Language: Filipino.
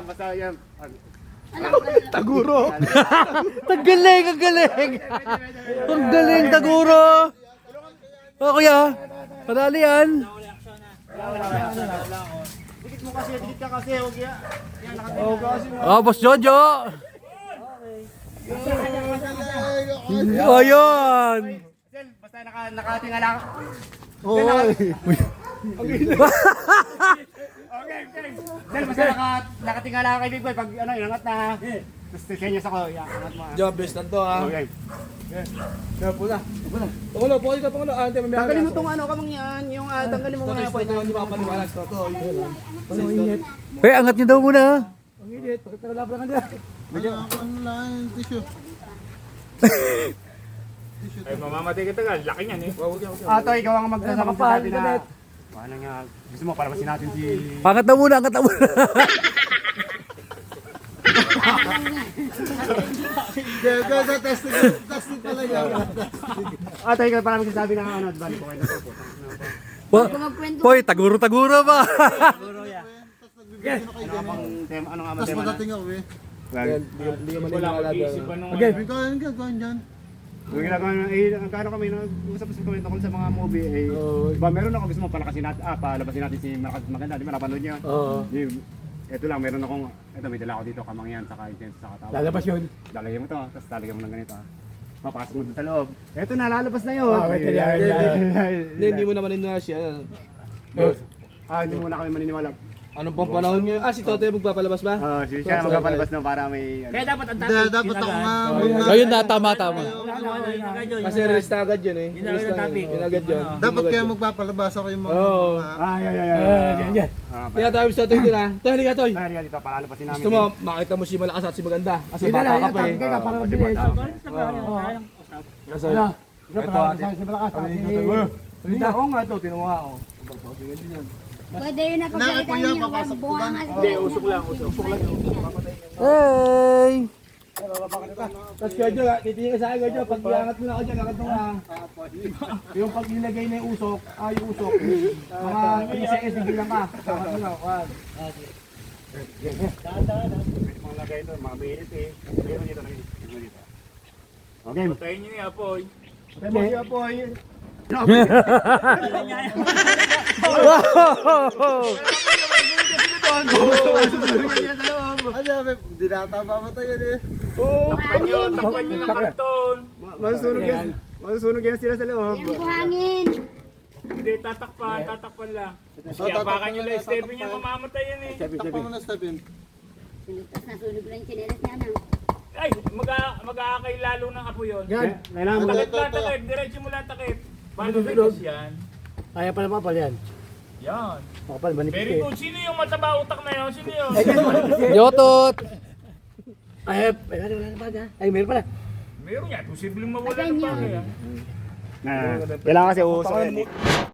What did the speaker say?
Basta yan. Taguro. Ang galing, ang galing. Ang galing, Taguro. O kuya, padali yan. Dikit mo kasi, dikit ka kasi. Huwag yan. Oh, Boss Jojo. Oh, yun. Basta nakatingala ka. Oh. Okay. Sel, basta nakatingala ka kay Big Boy. Pag ano, inangat na. Tapos senyas ako. Angat mo. Job, best lang to ha. Okay. Pula. Pangulo, pukul ka, Pangulo. Ante, mamaya. Tanggalin mo itong ano kamang yan. Yung tanggalin mo Ito, muna. ito, hindi makapaniwalag to. Ito, yun. Ang init. Angat niyo daw muna. Ang init, bakit nalabra ka dyan? Ano lang yung tissue? Ay, mamamatay kita ka. Laki niyan eh. Ato, ikaw ang magsasabi na. Ano nga, gusto mo palabasin natin si... Angat na muna, angat na muna. Testing talaga. Ato, ikaw parang magsasabi na ano, balik ko kayo na po. Poy, Taguro ba? Ano nga Tapos matema na? madating ako eh. Hindi ka Wala maniniwala akong doon. isip anong Gawin dyan. Yung ginagawa na, ang kano kami, usap-usap kami tungkol sa mga movie, diba meron ako gusto mo palabasin natin si Malakas Maganda, di ba napanood niyo? Oo. Ito lang, meron akong, ito may dala ako dito, kamangyan, saka intense, saka tawa. Lalabas yun. Lalagyan mo to, tapos lalagyan mo ng ganito. Mapasok mo doon sa loob. Ito na, lalabas na yun. Hindi mo naman na siya. Hindi muna kami maniniwala. Anong pang panahon ngayon? Si Totoy magpapalabas ba? Siya magpapalabas na para may... Kaya dapat ang Dapat ako nga. Ayun na, tama. Kasi release na agad yun eh. Yun agad yun. Dapat kaya magpapalabas ako yung mga... Oo. Yan. Kaya tayo sa Totoy din ha. Toy, halika Toy. Kaya dito, palalabasin namin. Gusto mo, makita mo si Malakas at si Maganda. Kasi bata ka pa eh. Parang mabilis. Kasi ito ate. Halika ako nga ito, tinuha ako. Pwede yun na pagkalitan niyo. Buwangan. Hindi, usok lang. Hey! Tapos Jojo, titingin ka sa akin Jojo, pag iangat mo na ako dyan, angat mo na. Yung pag nilagay na yung usok, yung usok, mga 3 seconds, bilang ka. Angat mo na, wag. Mga lagay ito, mga mainit eh. Lagyan mo dito, Okay. Patayin niyo niya, Apoy. Okay, Apoy. Dinatama mo tayo eh. Takpan niyo ng karton. Masusunog yan sila sa loob. Yung buhangin. Hindi, tatakpan lang. Kaya baka niyo lang, Stephen niya mamamatay yan eh. Takpan mo na Stephen. Tapos nasunog lang yung chinelas niya na. Ay, mag-aakay lalo ng apo yun. Kailangan mo. Takip. Diretso mo lang takip. Paano bilis yan? Kaya pala mapal yan. Yan. Mapal, Very good. Sino yung mataba utak na yun? Sino yun? Yotot! Ay, wala na baga. Ay, meron pala. Meron yan. Posibleng mawala ng bagay yan. Kailangan kasi uusok yan eh.